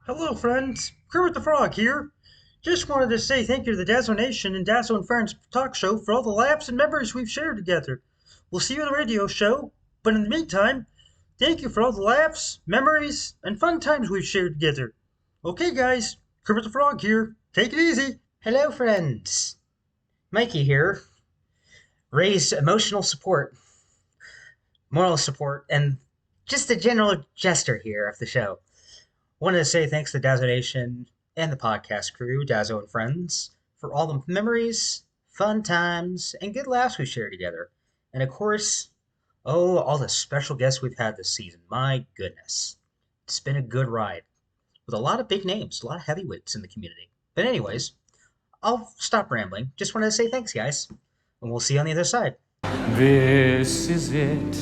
Hello, friends. Kermit the Frog here. Just wanted to say thank you to the Dazzo Nation and Dazzo and Friends talk show for all the laughs and memories we've shared together. We'll see you in the radio show, but in the meantime, thank you for all the laughs, memories, and fun times we've shared together. Okay, guys, Kermit the Frog here. Take it easy. Hello, friends. Mikey here. Raise emotional support, moral support, and just a general jester here of the show. Wanted to say thanks to Dazzo Nation and the podcast crew, Dazzo and Friends, for all the memories, fun times, and good laughs we shared together. And of course, all the special guests we've had this season. My goodness. It's been a good ride with a lot of big names, a lot of heavyweights in the community. But, anyways, I'll stop rambling. Just wanted to say thanks, guys. And we'll see you on the other side. This is it.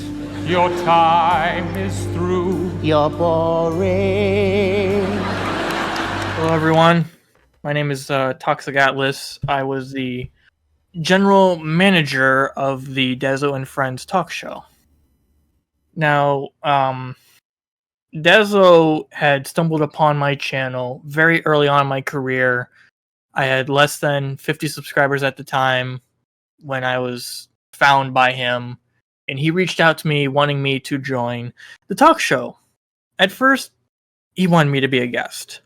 Your time is through. You're boring. Hello, everyone. My name is Toxic Atlas. I was the general manager of the Dazzo and Friends talk show. Now, Dazzo had stumbled upon my channel very early on in my career. I had less than 50 subscribers at the time when I was found by him, and he reached out to me wanting me to join the talk show. At first, he wanted me to be a guest,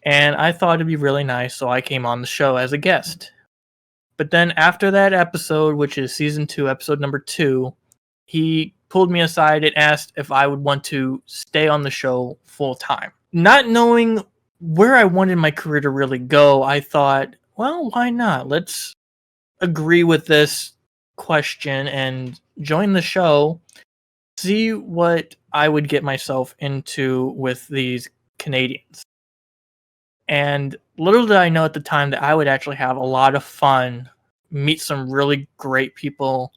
and I thought it'd be really nice, so I came on the show as a guest. But then after that episode, which is season 2, episode number 2, he pulled me aside and asked if I would want to stay on the show full time. Not knowing where I wanted my career to really go, I thought, well, why not? Let's agree with this question and join the show, see what I would get myself into with these Canadians. And little did I know at the time that I would actually have a lot of fun, meet some really great people,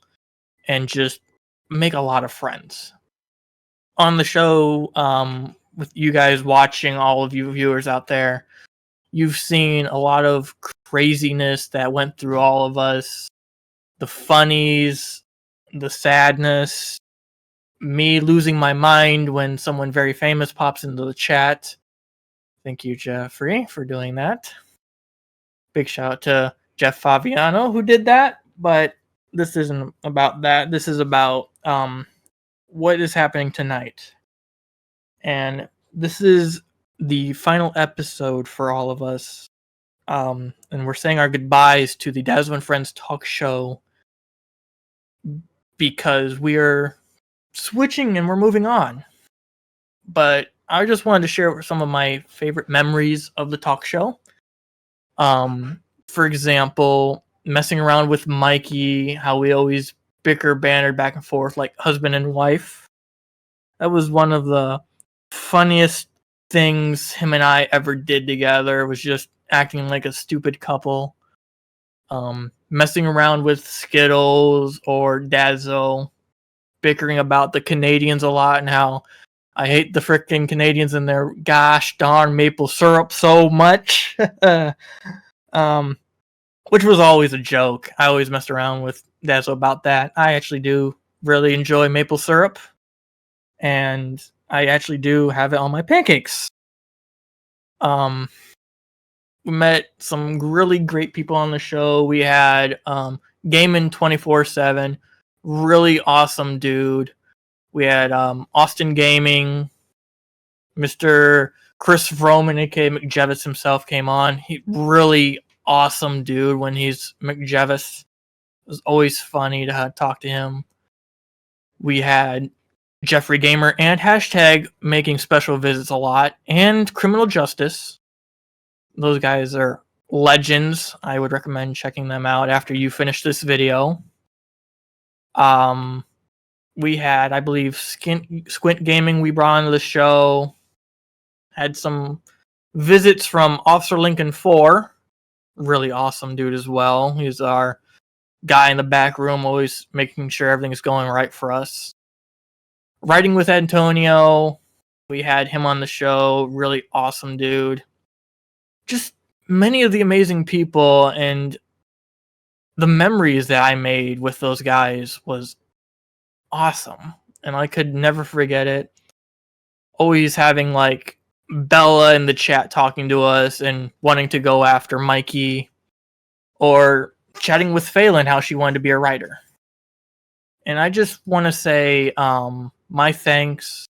and just make a lot of friends. On the show, with you guys watching, all of you viewers out there, you've seen a lot of craziness that went through all of us. The funnies, the sadness, me losing my mind when someone very famous pops into the chat. Thank you, Jeffrey, for doing that. Big shout out to Jeff Faviano who did that, but this isn't about that. This is about what is happening tonight. And this is the final episode for all of us. And we're saying our goodbyes to the Dazzo and Friends talk show because we're switching and we're moving on. But I just wanted to share some of my favorite memories of the talk show. For example, messing around with Mikey, how we always bicker, bantered back and forth like husband and wife. That was one of the funniest things him and I ever did together, was just acting like a stupid couple. Messing around with Skittles or Dazzo, bickering about the Canadians a lot and how I hate the frickin' Canadians and their gosh darn maple syrup so much. Which was always a joke. I always messed around with Dazzo about that. I actually do really enjoy maple syrup, and I actually do have it on my pancakes. We met some really great people on the show. We had Gaming 24/7, really awesome dude. We had Austin Gaming, Mr. Chris Vroman, aka McGevis himself, came on. He really awesome dude when he's McGevis. It was always funny to talk to him. We had Jeffrey Gamer and hashtag making special visits a lot, and Criminal Justice. Those guys are legends. I would recommend checking them out after you finish this video. We had, I believe, Squint Gaming we brought onto the show. Had some visits from Officer Lincoln 4. Really awesome dude as well. He's our guy in the back room, always making sure everything's going right for us. Writing with Antonio. We had him on the show. Really awesome dude. Just many of the amazing people, and the memories that I made with those guys was awesome. And I could never forget it. Always having like Bella in the chat talking to us and wanting to go after Mikey, or chatting with Phelan how she wanted to be a writer. And I just want to say my thanks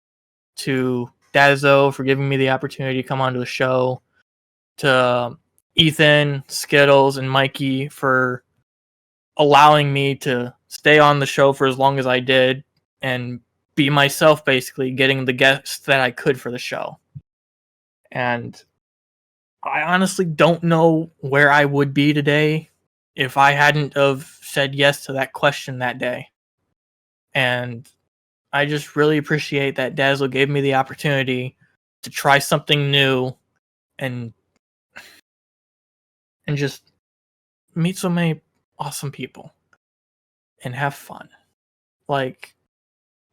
to Dazzo for giving me the opportunity to come onto the show, to Ethan, Skittles, and Mikey for allowing me to stay on the show for as long as I did and be myself, basically getting the guests that I could for the show. And I honestly don't know where I would be today if I hadn't have said yes to that question that day. And I just really appreciate that Dazzle gave me the opportunity to try something new and just meet so many awesome people and have fun. Like,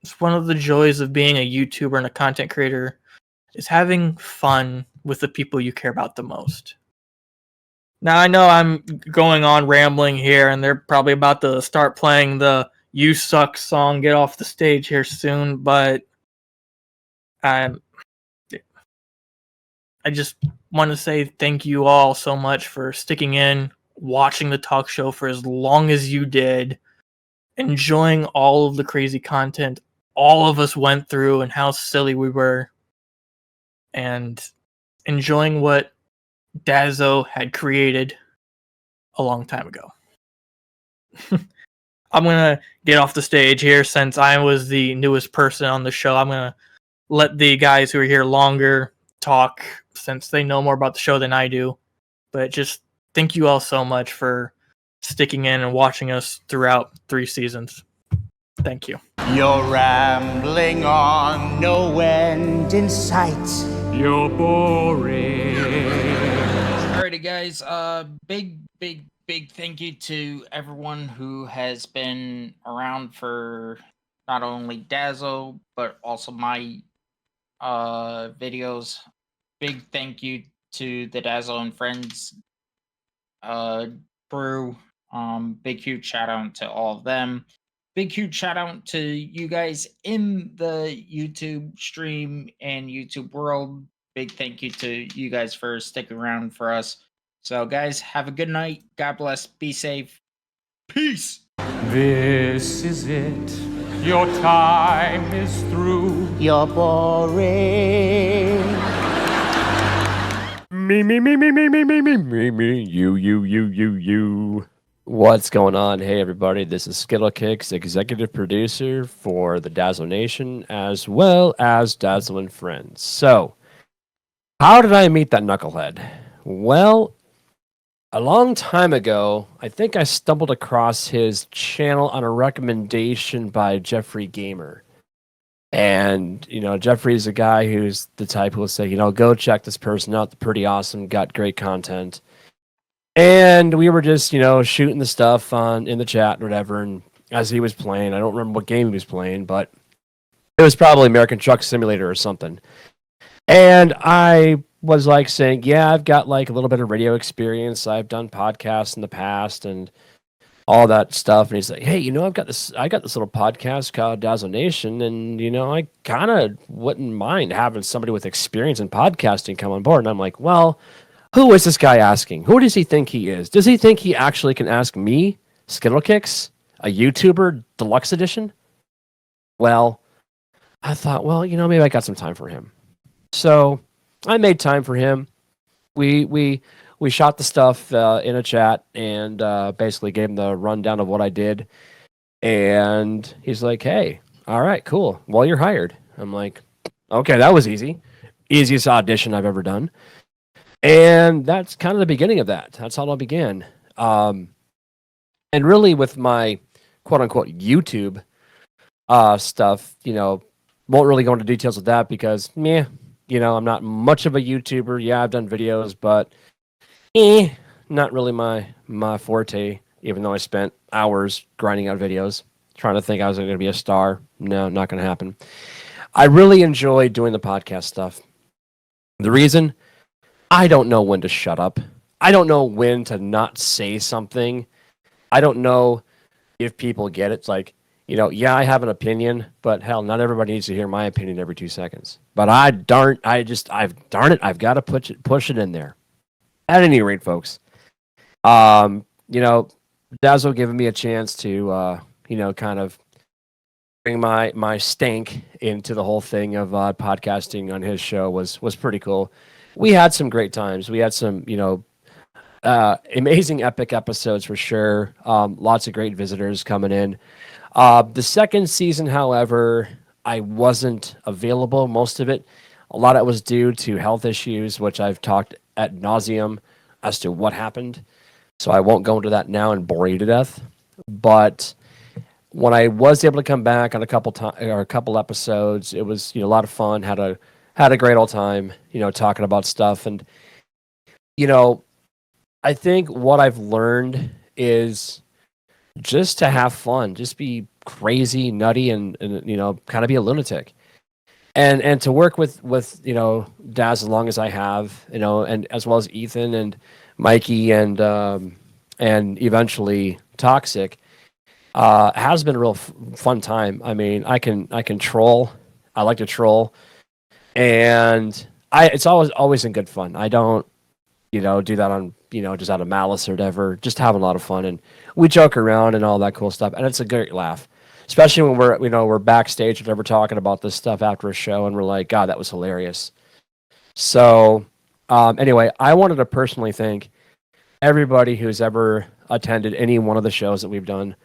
it's one of the joys of being a YouTuber and a content creator is having fun with the people you care about the most. Now, I know I'm going on rambling here, and they're probably about to start playing the You Suck song, Get Off the Stage here soon, but I just want to say thank you all so much for sticking in, watching the talk show for as long as you did, enjoying all of the crazy content all of us went through and how silly we were, and enjoying what Dazzo had created a long time ago. I'm going to get off the stage here since I was the newest person on the show. I'm going to let the guys who are here longer talk since they know more about the show than I do. But just thank you all so much for sticking in and watching us throughout 3 seasons. Thank you. You're rambling on, no end in sight. You're boring. Alrighty, guys. Big thank you to everyone who has been around for not only Dazzo but also my videos. Big thank you to the Dazzo and Friends crew. Big huge shout out to all of them. Big huge shout out to you guys in the YouTube stream and YouTube world. Big thank you to you guys for sticking around for us. So, guys, have a good night. God bless. Be safe. Peace. This is it. Your time is through. You're boring. Me. You. What's going on? Hey, everybody. This is Skittles, executive producer for the Dazzo Nation, as well as Dazzo and Friends. So, how did I meet that knucklehead? Well, a long time ago, I think I stumbled across his channel on a recommendation by Jeffrey Gamer. And, Jeffrey's a guy who's the type who will say, go check this person out. They're pretty awesome, got great content. And we were just, shooting the stuff in the chat or whatever. And as he was playing, I don't remember what game he was playing, but it was probably American Truck Simulator or something. And I was like saying, yeah, I've got like a little bit of radio experience. I've done podcasts in the past and all that stuff. And he's like, hey, I got this little podcast called Dazzo Nation. And, I kind of wouldn't mind having somebody with experience in podcasting come on board. And I'm like, well, who is this guy asking? Who does he think he is? Does he think he actually can ask me, Skittles, a YouTuber deluxe edition? Well, I thought, maybe I got some time for him. So I made time for him. We shot the stuff in a chat and basically gave him the rundown of what I did. And he's like, hey, all right, cool. Well, you're hired. I'm like, okay, that was easy. Easiest audition I've ever done. And that's kind of the beginning of that. That's how it all began. And really with my quote-unquote YouTube stuff, won't really go into details of that because, I'm not much of a YouTuber. Yeah, I've done videos, but not really my forte, even though I spent hours grinding out videos, trying to think I was going to be a star. No, not going to happen. I really enjoy doing the podcast stuff. The reason, I don't know when to shut up. I don't know when to not say something. I don't know if people get it. It's like, Yeah, I have an opinion, but hell, not everybody needs to hear my opinion every 2 seconds. But I've got to push it in there. At any rate, folks, you know, Dazzo giving me a chance to, kind of bring my stank into the whole thing of podcasting on his show was pretty cool. We had some great times. We had some, amazing epic episodes for sure. Lots of great visitors coming in. The second season, however, I wasn't available. Most of it, a lot of it was due to health issues, which I've talked ad nauseum as to what happened. So I won't go into that now and bore you to death. But when I was able to come back on a couple episodes, it was a lot of fun. Had a great old time, talking about stuff. And you know, I think what I've learned is just to have fun, just be crazy, nutty, and kind of be a lunatic. And to work with Daz as long as I have, and as well as Ethan and Mikey and eventually Toxic, has been a real fun time. I mean, I can troll. I like to troll, and it's always in good fun. I don't do that on just out of malice or whatever. Just having a lot of fun, and we joke around and all that cool stuff, and it's a great laugh. Especially when we're backstage and we're talking about this stuff after a show, and we're like, God, that was hilarious. So, anyway, I wanted to personally thank everybody who's ever attended any one of the shows that we've done.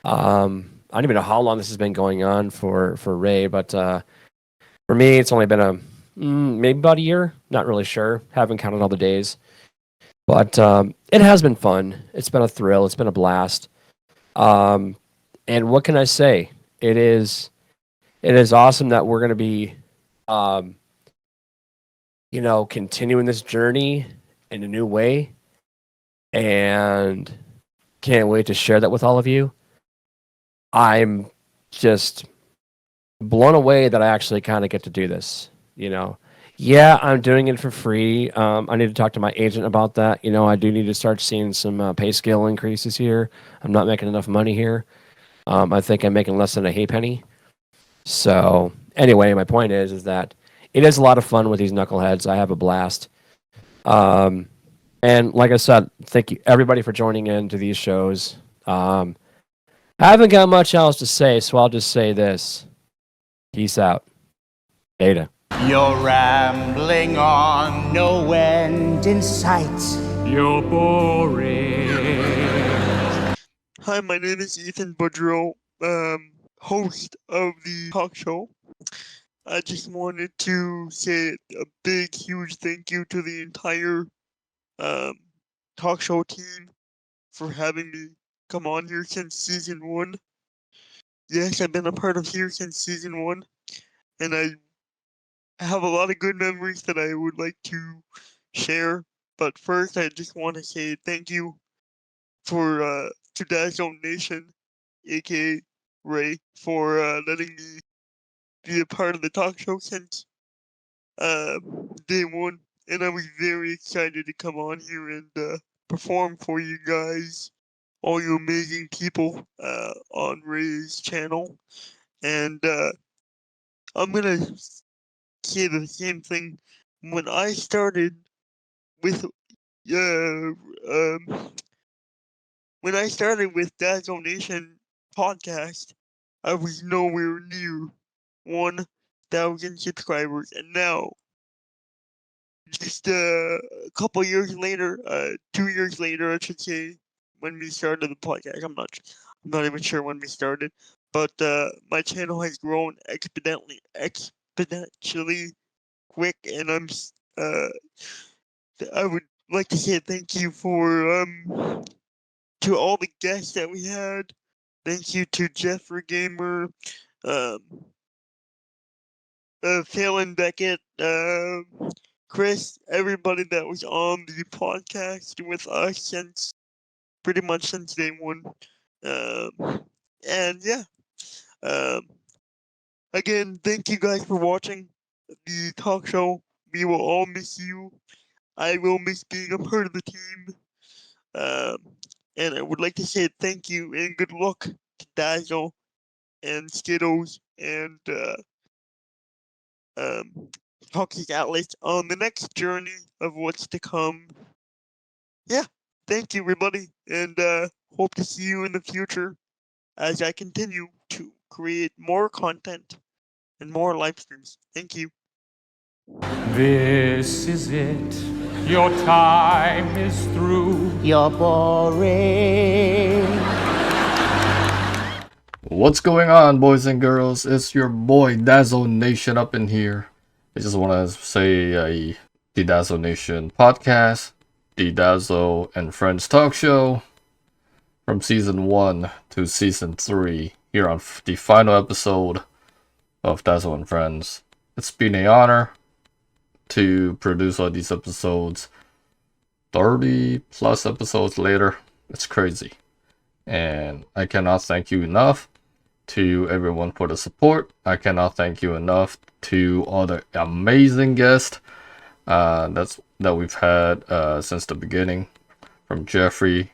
I don't even know how long this has been going on for Ray, but for me, it's only been maybe about a year. Not really sure. Haven't counted all the days, but it has been fun. It's been a thrill. It's been a blast. And what can I say? It is awesome that we're going to be, continuing this journey in a new way, and can't wait to share that with all of you. I'm just blown away that I actually kind of get to do this. Yeah, I'm doing it for free. I need to talk to my agent about that. I do need to start seeing some pay scale increases here. I'm not making enough money here. I think I'm making less than a halfpenny. So anyway, my point is that it is a lot of fun with these knuckleheads. I have a blast. And like I said, thank you everybody for joining in to these shows. I haven't got much else to say, so I'll just say this. Peace out. Beta. You're rambling on, no end in sight. You're boring. Hi, my name is Ethan Boudreau, host of the talk show. I just wanted to say a big, huge thank you to the entire talk show team for having me come on here since season 1. Yes, I've been a part of here since season 1, and I have a lot of good memories that I would like to share. But first, I just want to say thank you to Dazzo Nation, aka Ray, for letting me be a part of the talk show since day 1, and I was very excited to come on here and perform for you guys, all you amazing people on Ray's channel. And I'm gonna say the same thing. When I started with when I started with Dazzo Nation podcast, I was nowhere near 1,000 subscribers, and now, just a couple years later, 2 years later, I should say, when we started the podcast, I'm not even sure when we started, but my channel has grown exponentially quick, and I would like to say thank you to all the guests that we had. Thank you to Jeffrey Gamer, Phelan Beckett, Chris, everybody that was on the podcast with us since pretty much since day 1. And yeah, again, thank you guys for watching the talk show. We will all miss you. I will miss being a part of the team. And I would like to say thank you and good luck to Dazzo and Skittles and Toxic Atlas on the next journey of what's to come. Yeah, thank you, everybody, and hope to see you in the future as I continue to create more content and more live streams. Thank you. This is it. Your time is through. You're boring. What's going on, boys and girls? It's your boy Dazzo Nation up in here. I just want to say the Dazzo Nation podcast, the Dazzo and Friends talk show, from season 1 to season 3, here on the final episode of Dazzo and Friends. It's been an honor to produce all these episodes. 30 plus episodes later, it's crazy. And I cannot thank you enough to everyone for the support. I cannot thank you enough to all the amazing guests that we've had since the beginning, from Jeffrey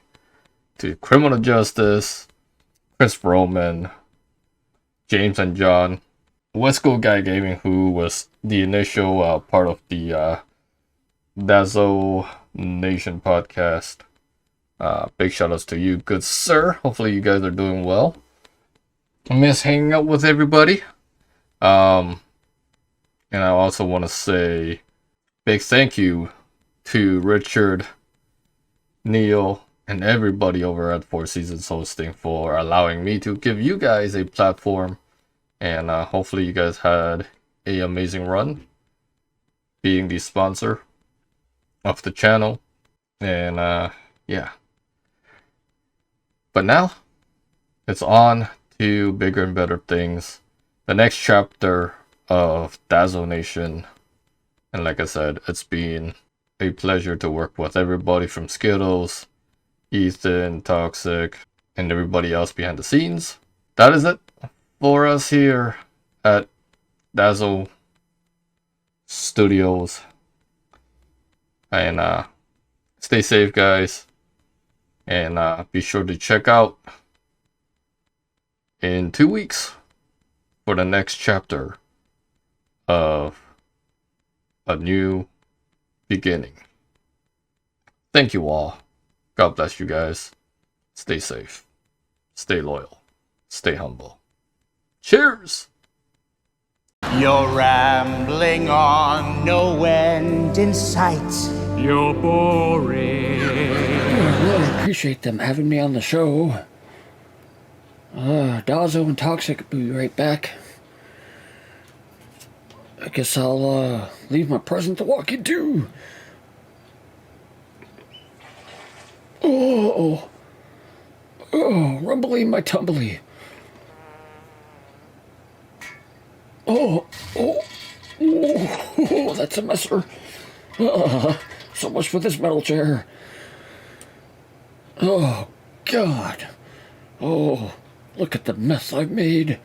to Criminal Justice, Chris Vroman, James and John, West Coast Guy Gaming, who was the initial part of the Dazzo Nation podcast. Big shout outs to you, good sir. Hopefully you guys are doing well. I miss hanging out with everybody. And I also want to say big thank you to Richard, Neil, and everybody over at Four Seasons Hosting for allowing me to give you guys a platform. And hopefully you guys had an amazing run being the sponsor of the channel. And yeah. But now, it's on to bigger and better things. The next chapter of Dazzo Nation. And like I said, it's been a pleasure to work with everybody from Skittles, Ethan, Toxic, and everybody else behind the scenes. That is it for us here at Dazzo Studios. And stay safe, guys. And be sure to check out in 2 weeks for the next chapter of a new beginning. Thank you all. God bless you guys. Stay safe. Stay loyal. Stay humble. Cheers! You're rambling on, no end in sight. You're boring. I really appreciate them having me on the show. Dazzo and Toxic will be right back. I guess I'll leave my present to walk into. Oh, rumbly my tumbly. Oh, that's a messer. So much for this metal chair. Oh, God. Oh, look at the mess I've made.